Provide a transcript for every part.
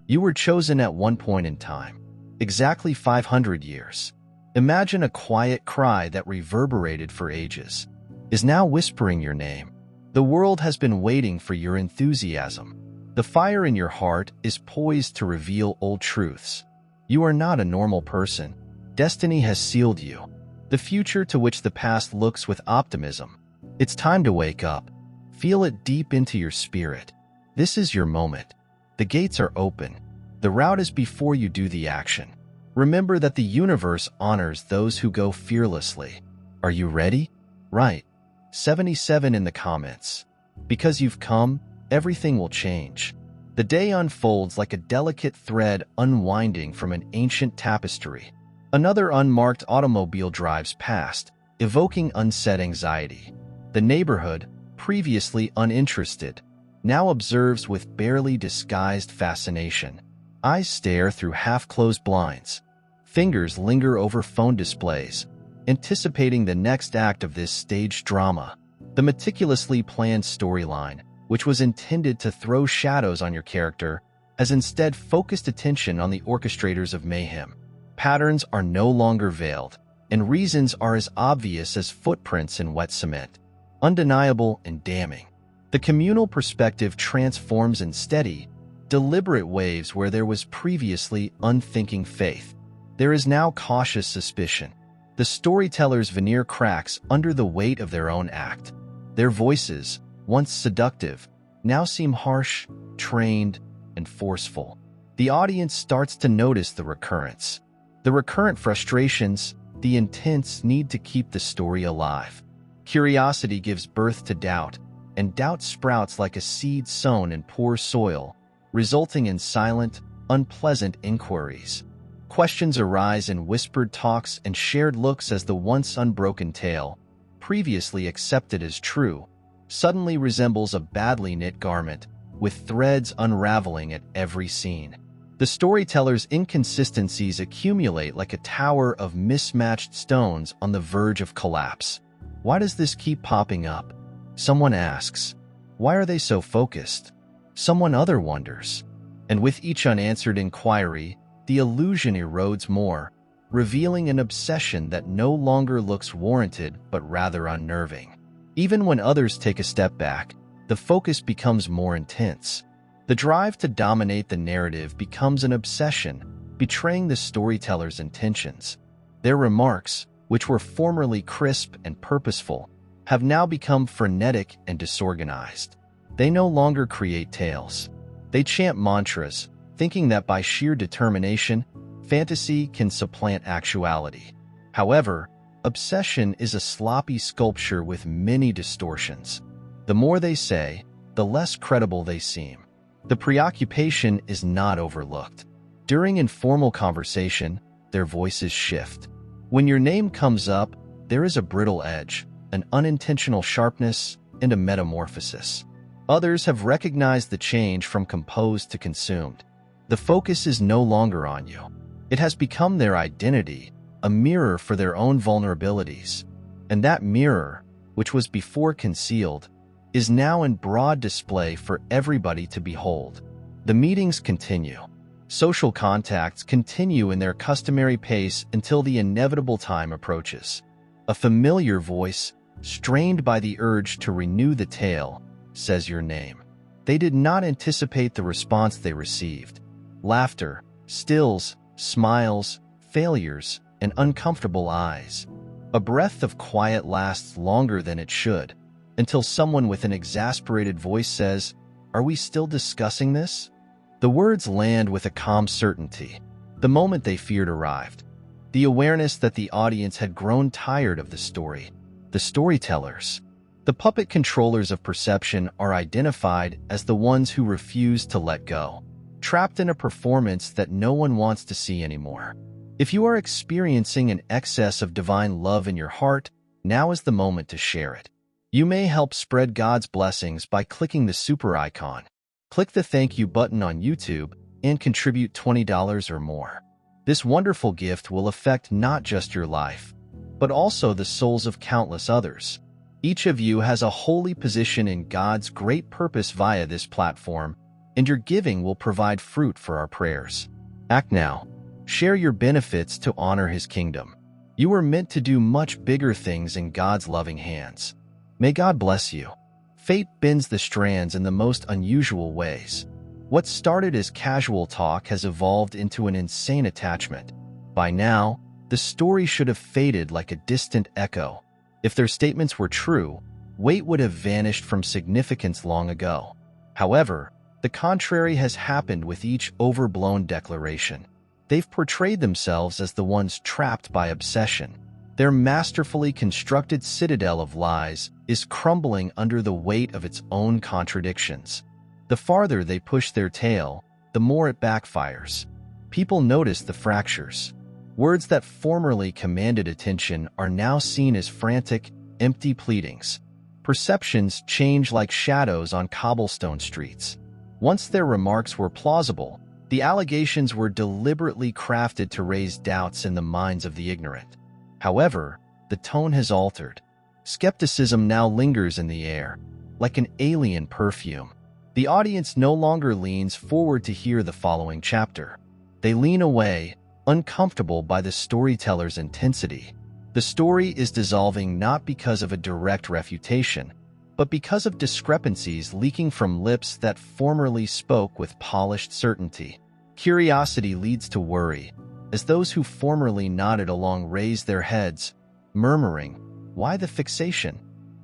You were chosen at one point in time, exactly 500 years. Imagine a quiet cry that reverberated for ages, is now whispering your name. The world has been waiting for your enthusiasm. The fire in your heart is poised to reveal old truths. You are not a normal person. Destiny has sealed you. The future to which the past looks with optimism. It's time to wake up. Feel it deep into your spirit. This is your moment. The gates are open. The route is before you do the action. Remember that the universe honors those who go fearlessly. Are you ready? Right. 77 in the comments. Because you've come, everything will change. The day unfolds like a delicate thread unwinding from an ancient tapestry. Another unmarked automobile drives past, evoking unsaid anxiety. The neighborhood, previously uninterested, now observes with barely disguised fascination. Eyes stare through half-closed blinds. Fingers linger over phone displays, anticipating the next act of this staged drama. The meticulously planned storyline, which was intended to throw shadows on your character, has instead focused attention on the orchestrators of mayhem. Patterns are no longer veiled, and reasons are as obvious as footprints in wet cement. Undeniable and damning. The communal perspective transforms in steady, deliberate waves where there was previously unthinking faith. There is now cautious suspicion. The storyteller's veneer cracks under the weight of their own act. Their voices, once seductive, now seem harsh, trained, and forceful. The audience starts to notice the recurrence. The recurrent frustrations, the intense need to keep the story alive. Curiosity gives birth to doubt, and doubt sprouts like a seed sown in poor soil, resulting in silent, unpleasant inquiries. Questions arise in whispered talks and shared looks as the once unbroken tale, previously accepted as true, suddenly resembles a badly knit garment, with threads unraveling at every scene. The storyteller's inconsistencies accumulate like a tower of mismatched stones on the verge of collapse. Why does this keep popping up? Someone asks. Why are they so focused? Someone other wonders. And with each unanswered inquiry, the illusion erodes more, revealing an obsession that no longer looks warranted but rather unnerving. Even when others take a step back, the focus becomes more intense. The drive to dominate the narrative becomes an obsession, betraying the storyteller's intentions. Their remarks, which were formerly crisp and purposeful, have now become frenetic and disorganized. They no longer create tales. They chant mantras, thinking that by sheer determination, fantasy can supplant actuality. However, obsession is a sloppy sculpture with many distortions. The more they say, the less credible they seem. The preoccupation is not overlooked. During informal conversation, their voices shift. When your name comes up, there is a brittle edge, an unintentional sharpness, and a metamorphosis. Others have recognized the change from composed to consumed. The focus is no longer on you. It has become their identity, a mirror for their own vulnerabilities. And that mirror, which was before concealed, is now in broad display for everybody to behold. The meetings continue. Social contacts continue in their customary pace until the inevitable time approaches. A familiar voice, strained by the urge to renew the tale, says your name. They did not anticipate the response they received. Laughter, stills, smiles, failures, and uncomfortable eyes. A breath of quiet lasts longer than it should, until someone with an exasperated voice says, "Are we still discussing this?" The words land with a calm certainty. The moment they feared arrived. The awareness that the audience had grown tired of the story. The storytellers. The puppet controllers of perception are identified as the ones who refuse to let go, trapped in a performance that no one wants to see anymore. If you are experiencing an excess of divine love in your heart, now is the moment to share it. You may help spread God's blessings by clicking the super icon. Click the thank you button on YouTube and contribute $20 or more. This wonderful gift will affect not just your life, but also the souls of countless others. Each of you has a holy position in God's great purpose via this platform, and your giving will provide fruit for our prayers. Act now. Share your benefits to honor his kingdom. You are meant to do much bigger things in God's loving hands. May God bless you. Fate bends the strands in the most unusual ways. What started as casual talk has evolved into an insane attachment. By now, the story should have faded like a distant echo. If their statements were true, weight would have vanished from significance long ago. However, the contrary has happened with each overblown declaration. They've portrayed themselves as the ones trapped by obsession. Their masterfully constructed citadel of lies is crumbling under the weight of its own contradictions. The farther they push their tale, the more it backfires. People notice the fractures. Words that formerly commanded attention are now seen as frantic, empty pleadings. Perceptions change like shadows on cobblestone streets. Once their remarks were plausible, the allegations were deliberately crafted to raise doubts in the minds of the ignorant. However, the tone has altered. Skepticism now lingers in the air, like an alien perfume. The audience no longer leans forward to hear the following chapter. They lean away, uncomfortable by the storyteller's intensity. The story is dissolving not because of a direct refutation, but because of discrepancies leaking from lips that formerly spoke with polished certainty. Curiosity leads to worry, as those who formerly nodded along raise their heads, murmuring, "Why the fixation?"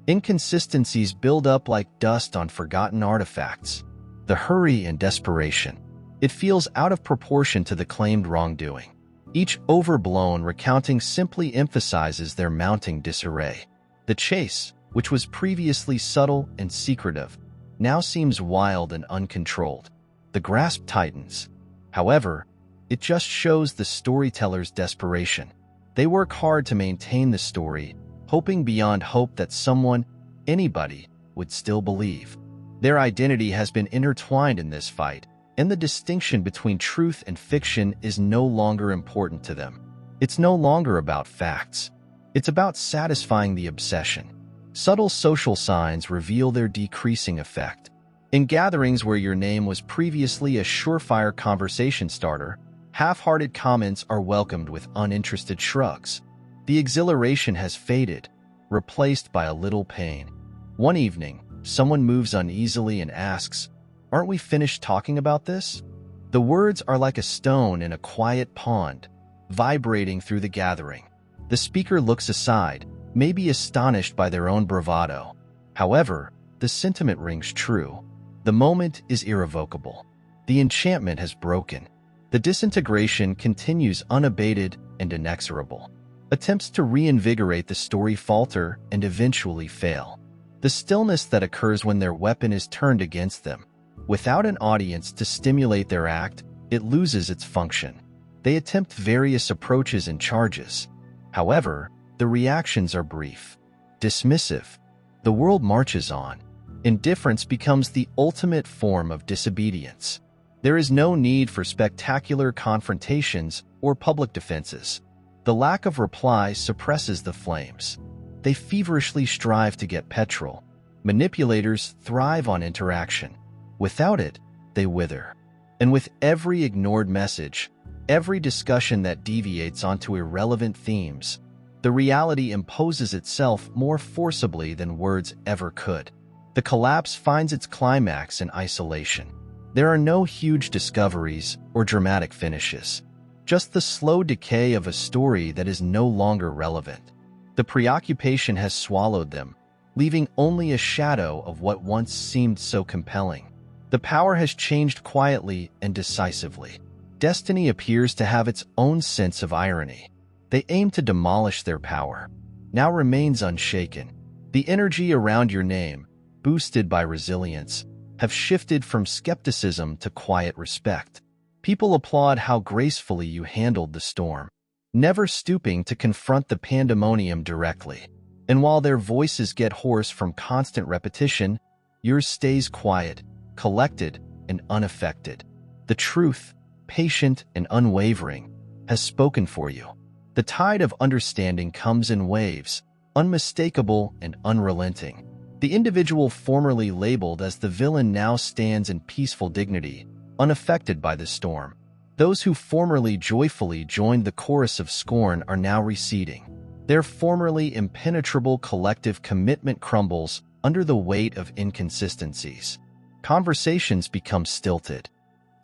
Inconsistencies build up like dust on forgotten artifacts. The hurry and desperation. It feels out of proportion to the claimed wrongdoing. Each overblown recounting simply emphasizes their mounting disarray. The chase, which was previously subtle and secretive, now seems wild and uncontrolled. The grasp tightens. However, it just shows the storyteller's desperation. They work hard to maintain the story, hoping beyond hope that someone, anybody, would still believe. Their identity has been intertwined in this fight, and the distinction between truth and fiction is no longer important to them. It's no longer about facts. It's about satisfying the obsession. Subtle social signs reveal their decreasing effect. In gatherings where your name was previously a surefire conversation starter, half-hearted comments are welcomed with uninterested shrugs. The exhilaration has faded, replaced by a little pain. One evening, someone moves uneasily and asks, "Aren't we finished talking about this?" The words are like a stone in a quiet pond, vibrating through the gathering. The speaker looks aside, maybe astonished by their own bravado. However, the sentiment rings true. The moment is irrevocable. The enchantment has broken. The disintegration continues unabated and inexorable. Attempts to reinvigorate the story falter and eventually fail. The stillness that occurs when their weapon is turned against them. Without an audience to stimulate their act, it loses its function. They attempt various approaches and charges. However, the reactions are brief, dismissive. The world marches on. Indifference becomes the ultimate form of disobedience. There is no need for spectacular confrontations or public defenses. The lack of reply suppresses the flames. They feverishly strive to get petrol. Manipulators thrive on interaction. Without it, they wither. And with every ignored message, every discussion that deviates onto irrelevant themes, the reality imposes itself more forcibly than words ever could. The collapse finds its climax in isolation. There are no huge discoveries or dramatic finishes, just the slow decay of a story that is no longer relevant. The preoccupation has swallowed them, leaving only a shadow of what once seemed so compelling. The power has changed quietly and decisively. Destiny appears to have its own sense of irony. They aim to demolish their power, now remains unshaken. The energy around your name, boosted by resilience, have shifted from skepticism to quiet respect. People applaud how gracefully you handled the storm, never stooping to confront the pandemonium directly. And while their voices get hoarse from constant repetition, yours stays quiet, collected, and unaffected. The truth, patient and unwavering, has spoken for you. The tide of understanding comes in waves, unmistakable and unrelenting. The individual formerly labeled as the villain now stands in peaceful dignity, unaffected by the storm. Those who formerly joyfully joined the chorus of scorn are now receding. Their formerly impenetrable collective commitment crumbles under the weight of inconsistencies. Conversations become stilted.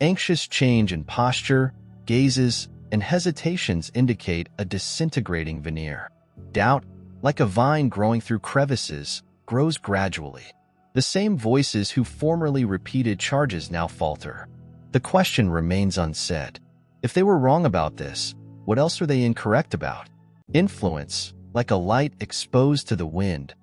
Anxious change in posture, gazes, and hesitations indicate a disintegrating veneer. Doubt, like a vine growing through crevices, grows gradually. The same voices who formerly repeated charges now falter. The question remains unsaid. If they were wrong about this, what else are they incorrect about? Influence, like a light exposed to the wind,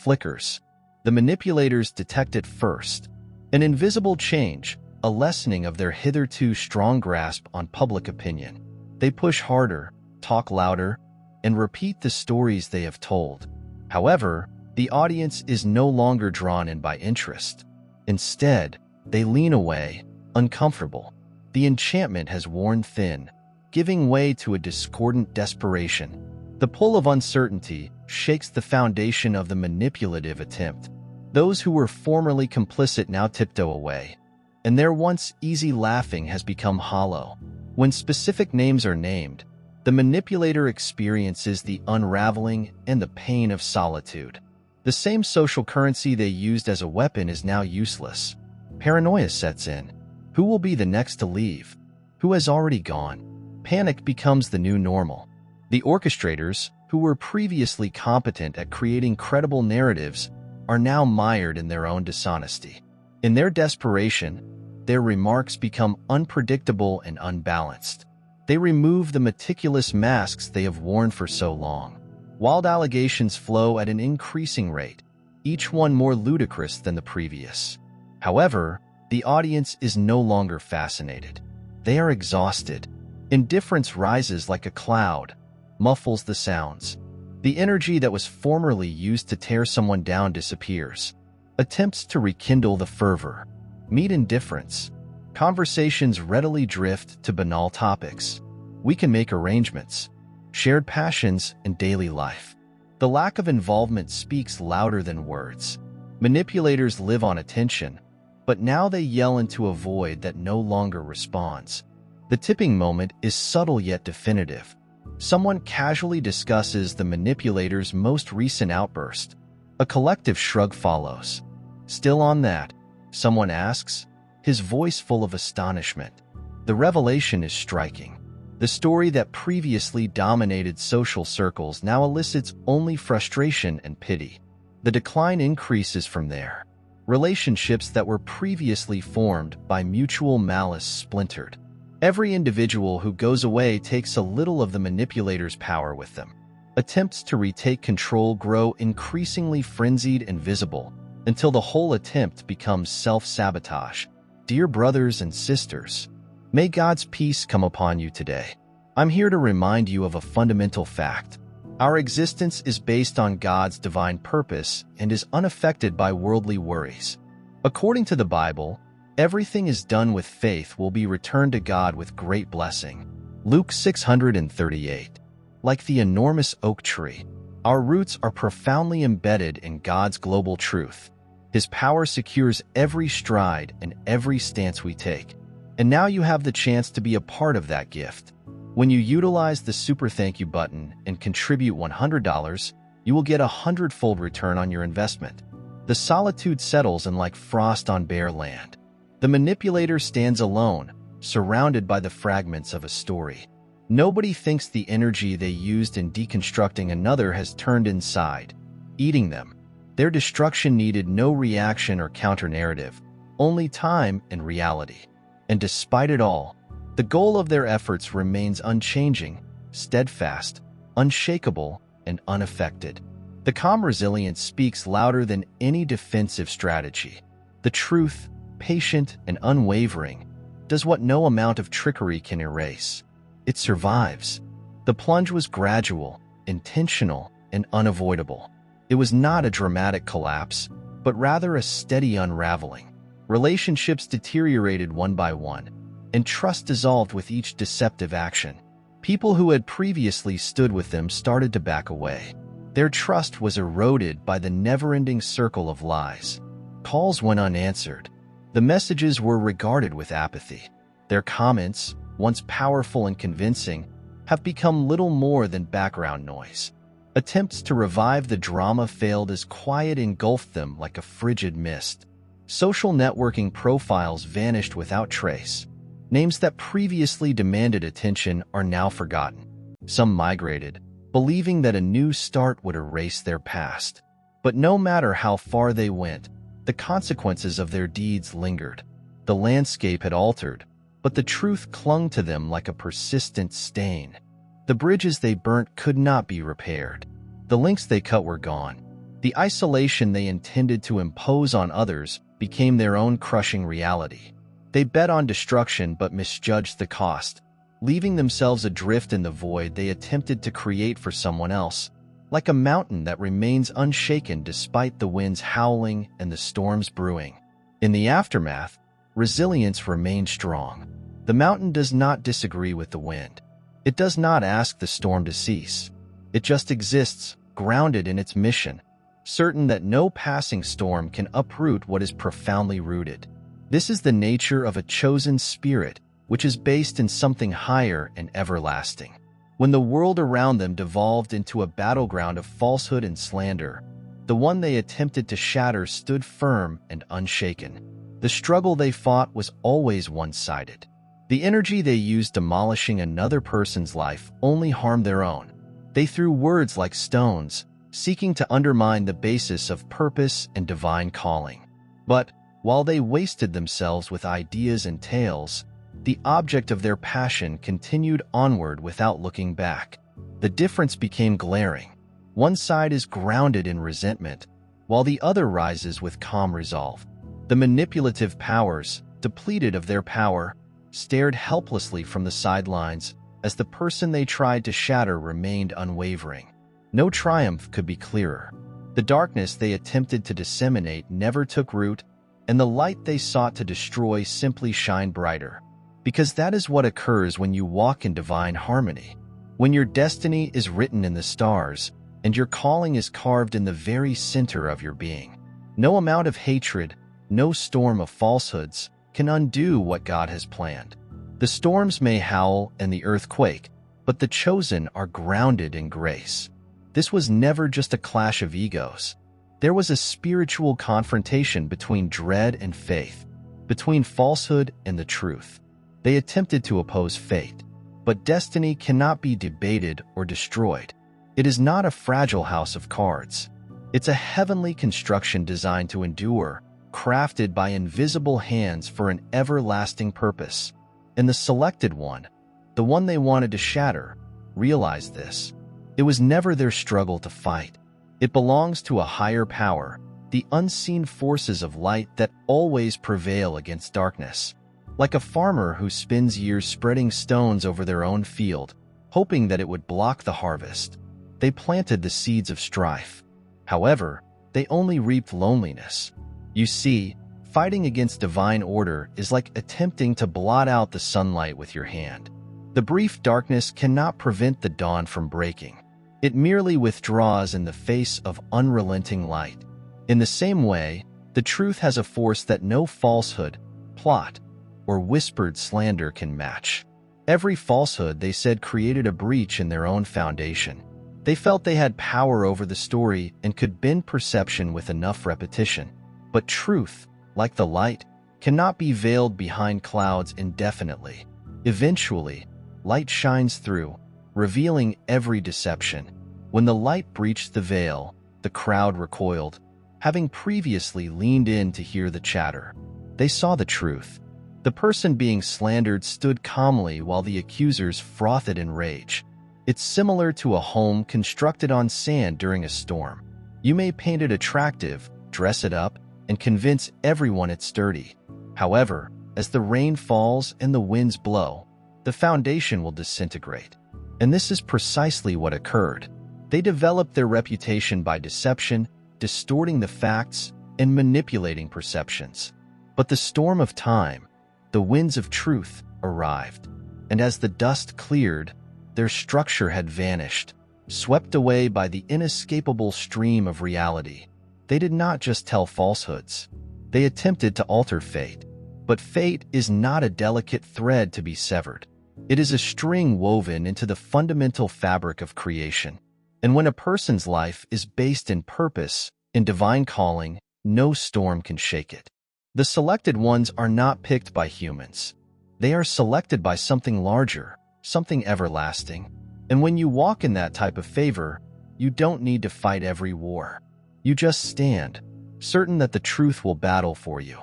flickers. The manipulators detect it first. An invisible change, a lessening of their hitherto strong grasp on public opinion. They push harder, talk louder, and repeat the stories they have told. However, the audience is no longer drawn in by interest. Instead, they lean away, uncomfortable. The enchantment has worn thin, giving way to a discordant desperation. The pull of uncertainty shakes the foundation of the manipulative attempt. Those who were formerly complicit now tiptoe away, and their once easy laughing has become hollow. When specific names are named, the manipulator experiences the unraveling and the pain of solitude. The same social currency they used as a weapon is now useless. Paranoia sets in. Who will be the next to leave? Who has already gone? Panic becomes the new normal. The orchestrators, who were previously competent at creating credible narratives, are now mired in their own dishonesty. In their desperation, their remarks become unpredictable and unbalanced. They remove the meticulous masks they have worn for so long. Wild allegations flow at an increasing rate, each one more ludicrous than the previous. However, the audience is no longer fascinated. They are exhausted. Indifference rises like a cloud, muffles the sounds. The energy that was formerly used to tear someone down disappears. Attempts to rekindle the fervor meet indifference. Conversations readily drift to banal topics. We can make arrangements, shared passions, and daily life. The lack of involvement speaks louder than words. Manipulators live on attention, but now they yell into a void that no longer responds. The tipping moment is subtle yet definitive. Someone casually discusses the manipulator's most recent outburst. A collective shrug follows. Still on that, someone asks, his voice full of astonishment. The revelation is striking. The story that previously dominated social circles now elicits only frustration and pity. The decline increases from there. Relationships that were previously formed by mutual malice splintered. Every individual who goes away takes a little of the manipulator's power with them. Attempts to retake control grow increasingly frenzied and visible, until the whole attempt becomes self-sabotage. Dear brothers and sisters, may God's peace come upon you today. I'm here to remind you of a fundamental fact. Our existence is based on God's divine purpose and is unaffected by worldly worries. According to the Bible, everything is done with faith will be returned to God with great blessing. Luke 638. Like the enormous oak tree, our roots are profoundly embedded in God's global truth. His power secures every stride and every stance we take. And now you have the chance to be a part of that gift. When you utilize the Super Thank You button and contribute $100, you will get a 100-fold return on your investment. The solitude settles in like frost on bare land. The manipulator stands alone, surrounded by the fragments of a story. Nobody thinks the energy they used in deconstructing another has turned inside, eating them. Their destruction needed no reaction or counter-narrative, only time and reality. And despite it all, the goal of their efforts remains unchanging, steadfast, unshakable, and unaffected. The calm resilience speaks louder than any defensive strategy. The truth, patient and unwavering, does what no amount of trickery can erase. It survives. The plunge was gradual, intentional, and unavoidable. It was not a dramatic collapse, but rather a steady unraveling. Relationships deteriorated one by one, and trust dissolved with each deceptive action. People who had previously stood with them started to back away. Their trust was eroded by the never-ending circle of lies. Calls went unanswered. The messages were regarded with apathy. Their comments, once powerful and convincing, have become little more than background noise. Attempts to revive the drama failed as quiet engulfed them like a frigid mist. Social networking profiles vanished without trace. Names that previously demanded attention are now forgotten. Some migrated, believing that a new start would erase their past. But no matter how far they went, the consequences of their deeds lingered. The landscape had altered, but the truth clung to them like a persistent stain. The bridges they burnt could not be repaired. The links they cut were gone. The isolation they intended to impose on others became their own crushing reality. They bet on destruction but misjudged the cost, leaving themselves adrift in the void they attempted to create for someone else, like a mountain that remains unshaken despite the winds howling and the storms brewing. In the aftermath, resilience remained strong. The mountain does not disagree with the wind. It does not ask the storm to cease. It just exists, grounded in its mission, certain that no passing storm can uproot what is profoundly rooted. This is the nature of a chosen spirit, which is based in something higher and everlasting. When the world around them devolved into a battleground of falsehood and slander, the one they attempted to shatter stood firm and unshaken. The struggle they fought was always one-sided. The energy they used demolishing another person's life only harmed their own. They threw words like stones, seeking to undermine the basis of purpose and divine calling. But while they wasted themselves with ideas and tales, the object of their passion continued onward without looking back. The difference became glaring. One side is grounded in resentment, while the other rises with calm resolve. The manipulative powers, depleted of their power, stared helplessly from the sidelines as the person they tried to shatter remained unwavering. No triumph could be clearer. The darkness they attempted to disseminate never took root, and the light they sought to destroy simply shined brighter. Because that is what occurs when you walk in divine harmony. When your destiny is written in the stars, and your calling is carved in the very center of your being. No amount of hatred, no storm of falsehoods, can undo what God has planned. The storms may howl and the earth quake, but the chosen are grounded in grace. This was never just a clash of egos. There was a spiritual confrontation between dread and faith, between falsehood and the truth. They attempted to oppose fate, but destiny cannot be debated or destroyed. It is not a fragile house of cards. It's a heavenly construction designed to endure, crafted by invisible hands for an everlasting purpose. And the selected one, the one they wanted to shatter, realized this. It was never their struggle to fight. It belongs to a higher power, the unseen forces of light that always prevail against darkness. Like a farmer who spends years spreading stones over their own field, hoping that it would block the harvest, they planted the seeds of strife. However, they only reaped loneliness. You see, fighting against divine order is like attempting to blot out the sunlight with your hand. The brief darkness cannot prevent the dawn from breaking. It merely withdraws in the face of unrelenting light. In the same way, the truth has a force that no falsehood, plot, or whispered slander can match. Every falsehood they said created a breach in their own foundation. They felt they had power over the story and could bend perception with enough repetition. But truth, like the light, cannot be veiled behind clouds indefinitely. Eventually, light shines through, revealing every deception. When the light breached the veil, the crowd recoiled, having previously leaned in to hear the chatter. They saw the truth. The person being slandered stood calmly while the accusers frothed in rage. It's similar to a home constructed on sand during a storm. You may paint it attractive, dress it up, and convince everyone it's sturdy. However, as the rain falls and the winds blow, the foundation will disintegrate. And this is precisely what occurred. They developed their reputation by deception, distorting the facts, and manipulating perceptions. But the storm of time, the winds of truth, arrived. And as the dust cleared, their structure had vanished. swept away by the inescapable stream of reality. They did not just tell falsehoods. They attempted to alter fate. But fate is not a delicate thread to be severed. It is a string woven into the fundamental fabric of creation. And when a person's life is based in purpose, in divine calling, no storm can shake it. The selected ones are not picked by humans. They are selected by something larger, something everlasting. And when you walk in that type of favor, you don't need to fight every war. You just stand, certain that the truth will battle for you.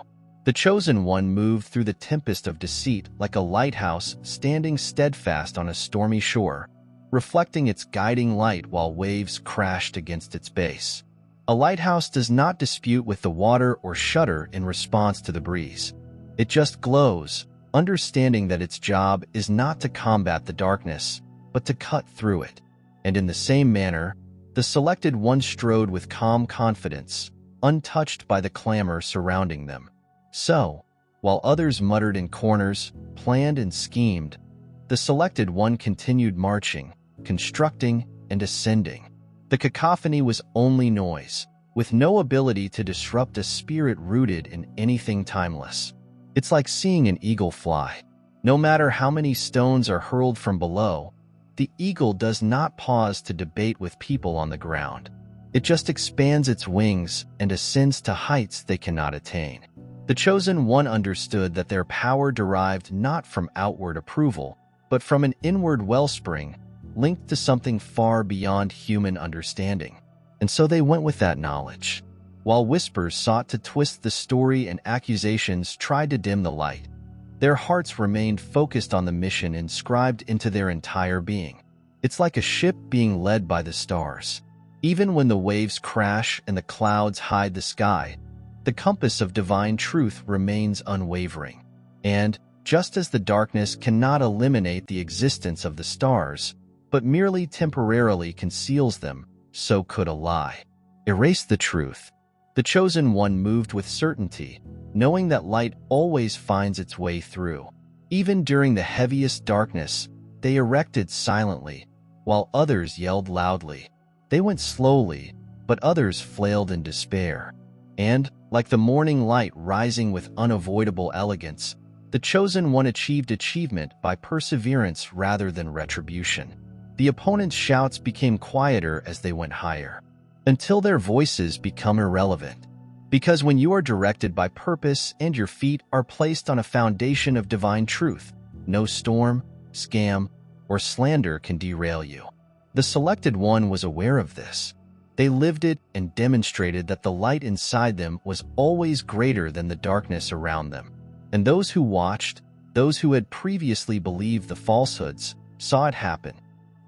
The chosen one moved through the tempest of deceit like a lighthouse standing steadfast on a stormy shore, reflecting its guiding light while waves crashed against its base. A lighthouse does not dispute with the water or shudder in response to the breeze. It just glows, understanding that its job is not to combat the darkness, but to cut through it. And in the same manner, the selected one strode with calm confidence, untouched by the clamor surrounding them. So, while others muttered in corners, planned and schemed, the selected one continued marching, constructing, and ascending. The cacophony was only noise, with no ability to disrupt a spirit rooted in anything timeless. It's like seeing an eagle fly. No matter how many stones are hurled from below, the eagle does not pause to debate with people on the ground. It just expands its wings and ascends to heights they cannot attain. The chosen one understood that their power derived not from outward approval, but from an inward wellspring linked to something far beyond human understanding. And so they went with that knowledge. While whispers sought to twist the story and accusations tried to dim the light, their hearts remained focused on the mission inscribed into their entire being. It's like a ship being led by the stars. Even when the waves crash and the clouds hide the sky, the compass of divine truth remains unwavering. And, just as the darkness cannot eliminate the existence of the stars, but merely temporarily conceals them, so could a lie erase the truth. The chosen one moved with certainty, knowing that light always finds its way through. Even during the heaviest darkness, they erected silently, while others yelled loudly. They went slowly, but others flailed in despair. And, like the morning light rising with unavoidable elegance, the chosen one achieved achievement by perseverance rather than retribution. The opponent's shouts became quieter as they went higher, until their voices become irrelevant. Because when you are directed by purpose and your feet are placed on a foundation of divine truth, no storm, scam, or slander can derail you. The selected one was aware of this. They lived it and demonstrated that the light inside them was always greater than the darkness around them. And those who watched, those who had previously believed the falsehoods, saw it happen.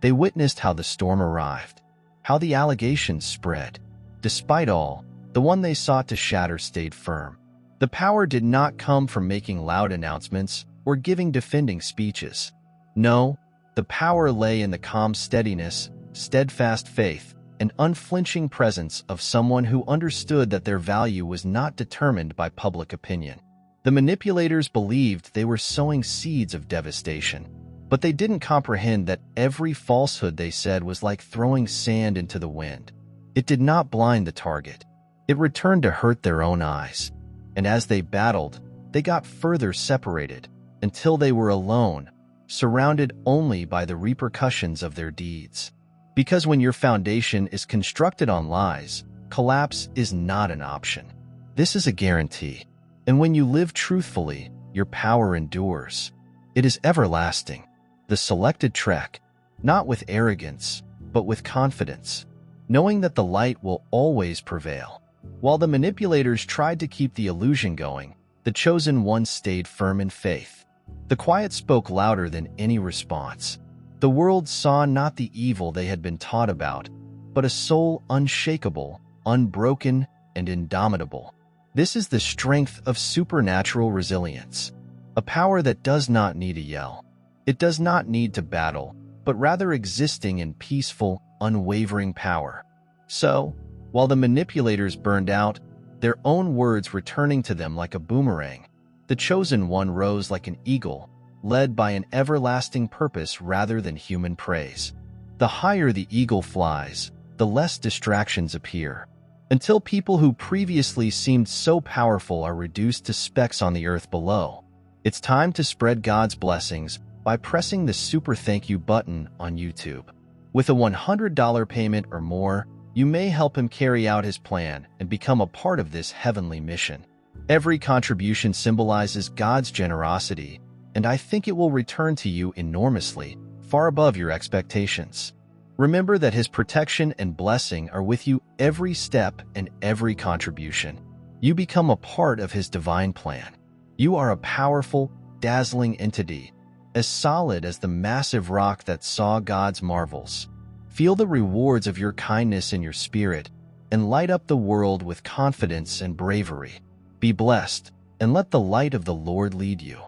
They witnessed how the storm arrived, how the allegations spread. Despite all, the one they sought to shatter stayed firm. The power did not come from making loud announcements or giving defending speeches. No, the power lay in the calm steadiness, steadfast faith, and unflinching presence of someone who understood that their value was not determined by public opinion. The manipulators believed they were sowing seeds of devastation, but they didn't comprehend that every falsehood they said was like throwing sand into the wind. It did not blind the target. It returned to hurt their own eyes. And as they battled, they got further separated, until they were alone, surrounded only by the repercussions of their deeds. Because when your foundation is constructed on lies, collapse is not an option. This is a guarantee. And when you live truthfully, your power endures. It is everlasting. The selected trek, not with arrogance, but with confidence, knowing that the light will always prevail. While the manipulators tried to keep the illusion going, the chosen one stayed firm in faith. The quiet spoke louder than any response. The world saw not the evil they had been taught about, but a soul unshakable, unbroken, and indomitable. This is the strength of supernatural resilience, a power that does not need a yell. It does not need to battle, but rather existing in peaceful, unwavering power. So, while the manipulators burned out, their own words returning to them like a boomerang, the chosen one rose like an eagle, led by an everlasting purpose rather than human praise. The higher the eagle flies, the less distractions appear, until people who previously seemed so powerful are reduced to specks on the earth below. It's time to spread God's blessings by pressing the super thank you button on YouTube. With a $100 payment or more, you may help him carry out his plan and become a part of this heavenly mission. Every contribution symbolizes God's generosity, and I think it will return to you enormously, far above your expectations. Remember that His protection and blessing are with you every step and every contribution. You become a part of His divine plan. You are a powerful, dazzling entity, as solid as the massive rock that saw God's marvels. Feel the rewards of your kindness in your spirit and light up the world with confidence and bravery. Be blessed, and let the light of the Lord lead you.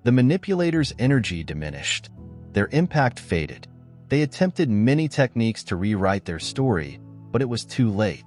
The manipulators' energy diminished. Their impact faded. They attempted many techniques to rewrite their story, but it was too late.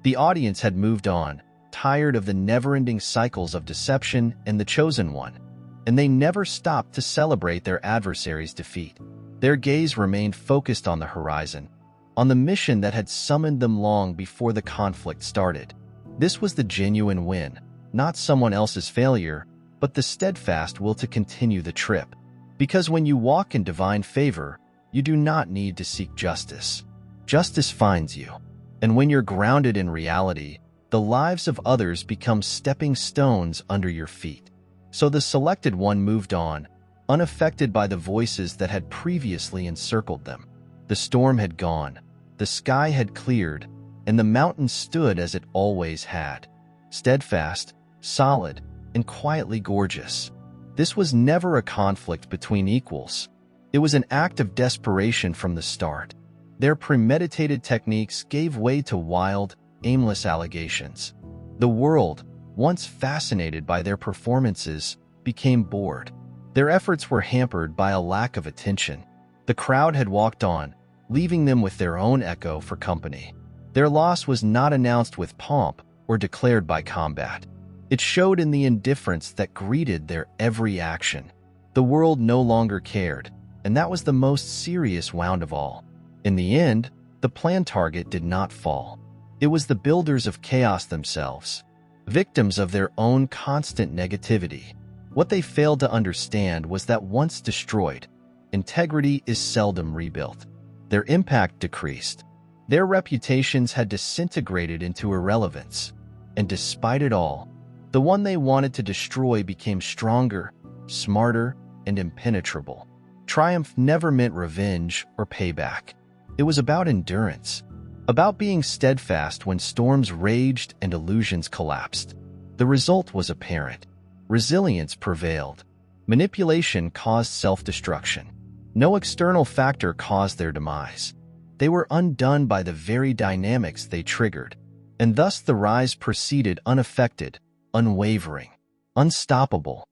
The audience had moved on, tired of the never-ending cycles of deception and the chosen one, and they never stopped to celebrate their adversary's defeat. Their gaze remained focused on the horizon, on the mission that had summoned them long before the conflict started. This was the genuine win, not someone else's failure, but the steadfast will to continue the trip. Because when you walk in divine favor, you do not need to seek justice. Justice finds you. And when you're grounded in reality, the lives of others become stepping stones under your feet. So the selected one moved on, unaffected by the voices that had previously encircled them. The storm had gone, the sky had cleared, and the mountain stood as it always had, steadfast, solid, and quietly gorgeous. This was never a conflict between equals. It was an act of desperation from the start. Their premeditated techniques gave way to wild, aimless allegations. The world, once fascinated by their performances, became bored. Their efforts were hampered by a lack of attention. The crowd had walked on, leaving them with their own echo for company. Their loss was not announced with pomp or declared by combat. It showed in the indifference that greeted their every action. The world no longer cared, and that was the most serious wound of all. In the end, the planned target did not fall. It was the builders of chaos themselves, victims of their own constant negativity. What they failed to understand was that once destroyed, integrity is seldom rebuilt. Their impact decreased. Their reputations had disintegrated into irrelevance. And despite it all, the one they wanted to destroy became stronger, smarter, and impenetrable. Triumph never meant revenge or payback. It was about endurance, about being steadfast when storms raged and illusions collapsed. The result was apparent. Resilience prevailed. Manipulation caused self-destruction. No external factor caused their demise. They were undone by the very dynamics they triggered, and thus the rise proceeded unaffected, unwavering, unstoppable.